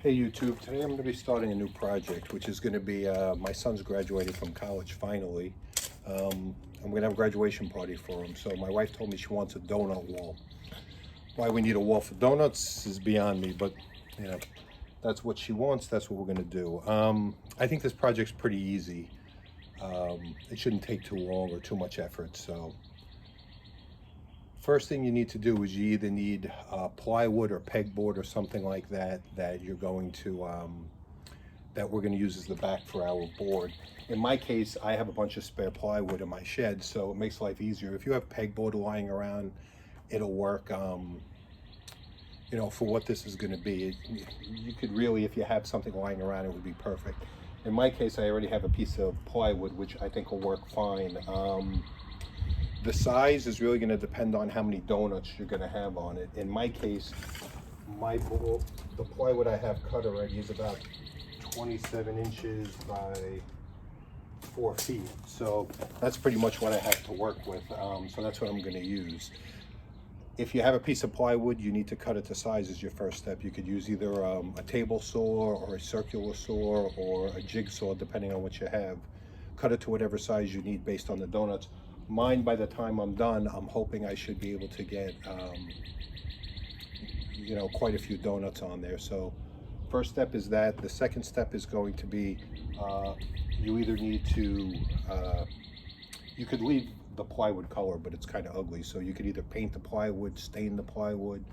Hey YouTube, today I'm going to be starting a new project, which is going to be my son's graduating from college finally. I'm going to have a graduation party for him. So my wife told me she wants a donut wall. Why we need a wall for donuts is beyond me, but you know, that's what she wants. That's what we're going to do. I think this project's pretty easy. It shouldn't take too long or too much effort. So first thing you need to do is you either need plywood or pegboard or something like that you're going to that we're going to use as the back for our board. In my case, I have a bunch of spare plywood in my shed, so it makes life easier. If you have pegboard lying around, it'll work. You know, for what this is going to be, you could really, if you have something lying around, it would be perfect. In my case, I already have a piece of plywood, which I think will work fine. The size is really going to depend on how many donuts you're going to have on it. In my case, the plywood I have cut already is about 27 inches by 4 feet. So that's pretty much what I have to work with. So that's what I'm going to use. If you have a piece of plywood, you need to cut it to size as your first step. You could use either a table saw or a circular saw or a jigsaw, depending on what you have. Cut it to whatever size you need based on the donuts. Mine, by the time I'm done, I'm hoping I should be able to get, you know, quite a few donuts on there. So first step is that. The second step is going to be, you either need to, you could leave the plywood color, but it's kind of ugly. So you could either paint the plywood, stain the plywood.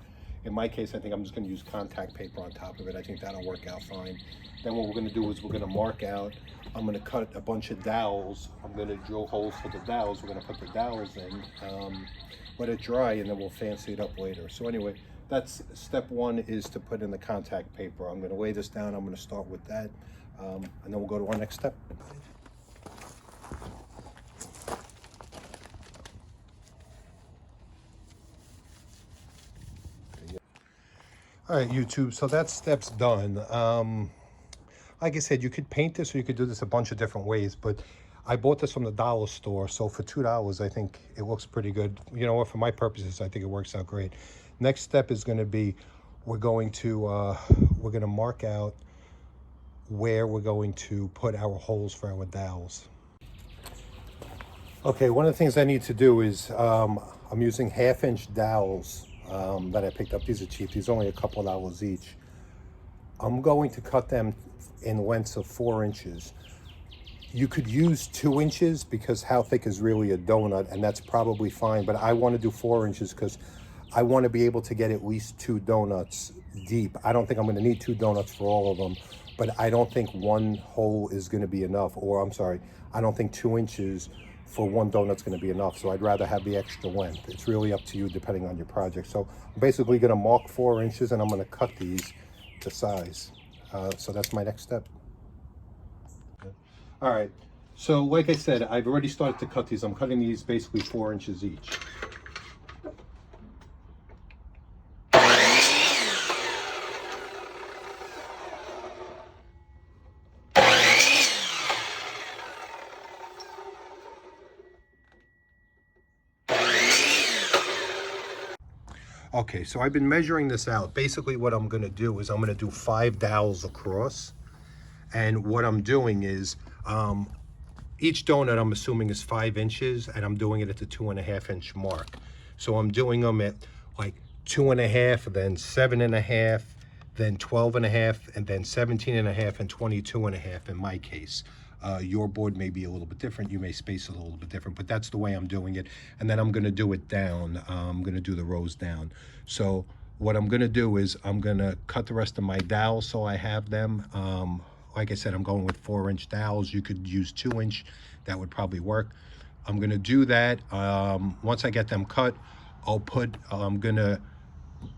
In my case, I think I'm just going to use contact paper on top of it. I think that'll work out fine. Then what we're going to do is we're going to mark out. I'm going to cut a bunch of dowels. I'm going to drill holes for the dowels. We're going to put the dowels in, let it dry, and then we'll fancy it up later. So anyway, that's step one, is to put in the contact paper. I'm going to lay this down. I'm going to start with that, and then we'll go to our next step. All right, YouTube, so that step's done. Like I said, you could paint this or you could do this a bunch of different ways, but I bought this from the dollar store, so for $2, I think it looks pretty good. You know what, for my purposes, I think it works out great. Next step is gonna be, we're gonna mark out where we're going to put our holes for our dowels. Okay, one of the things I need to do is, I'm using 1/2-inch dowels that I picked up. These are cheap. These are only a couple of dollars each. I'm going to cut them in lengths of 4 inches. You could use 2 inches because how thick is really a donut, and that's probably fine, but I want to do 4 inches because I want to be able to get at least 2 donuts deep. I don't think I'm going to need 2 donuts for all of them, but I don't think one hole is going to be enough, or I'm sorry, I don't think 2 inches for one donut's going to be enough, so I'd rather have the extra length. It's really up to you depending on your project. So I'm basically going to mark 4 inches, and I'm going to cut these to size. So that's my next step. All right, so like I said, I've already started to cut these. I'm cutting these basically 4 inches each. Okay, so I've been measuring this out. Basically what I'm gonna do is I'm gonna do 5 dowels across. And what I'm doing is, each donut I'm assuming is 5 inches, and I'm doing it at the 2.5-inch mark. So I'm doing them at like 2.5, then 7.5, then 12.5, and then 17.5 and 22.5 in my case. Your board may be a little bit different. You may space it a little bit different, but that's the way I'm doing it. And then I'm gonna do it down. I'm gonna do the rows down. So what I'm gonna do is I'm gonna cut the rest of my dowels so I have them. Like I said, I'm going with 4-inch dowels. You could use 2-inch, that would probably work. I'm gonna do that. Once I get them cut, I'm gonna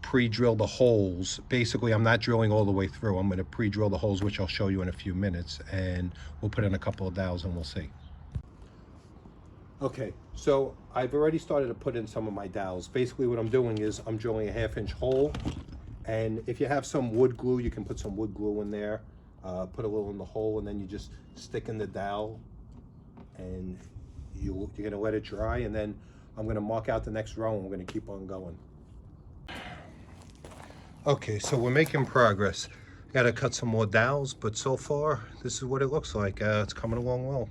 pre-drill the holes. Basically, I'm not drilling all the way through. I'm gonna pre-drill the holes, which I'll show you in a few minutes, and we'll put in a couple of dowels and we'll see. Okay, so I've already started to put in some of my dowels. Basically what I'm doing is I'm drilling a 1/2-inch hole, and if you have some wood glue, you can put some wood glue in there. Put a little in the hole, and then you just stick in the dowel, and you're gonna let it dry, and then I'm gonna mark out the next row, and we're gonna keep on going. Okay, so we're making progress. Gotta cut some more dowels, but so far, this is what it looks like. It's coming along well.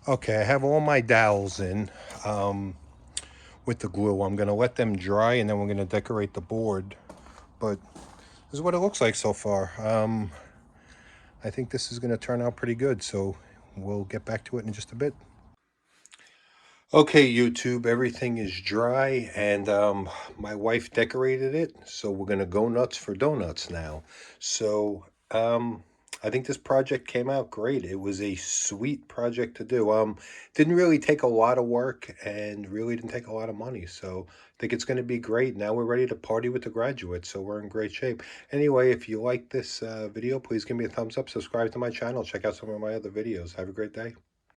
Okay, I have all my dowels in with the glue. I'm gonna let them dry and then we're gonna decorate the board. But this is what it looks like so far. I think this is gonna turn out pretty good, so we'll get back to it in just a bit. Okay, YouTube, everything is dry and my wife decorated it, so we're gonna go nuts for donuts now. So I think this project came out great. It was a sweet project to do. Didn't really take a lot of work and really didn't take a lot of money. So I think it's gonna be great. Now we're ready to party with the graduates, so we're in great shape. Anyway, if you like this video, please give me a thumbs up, subscribe to my channel, check out some of my other videos. Have a great day.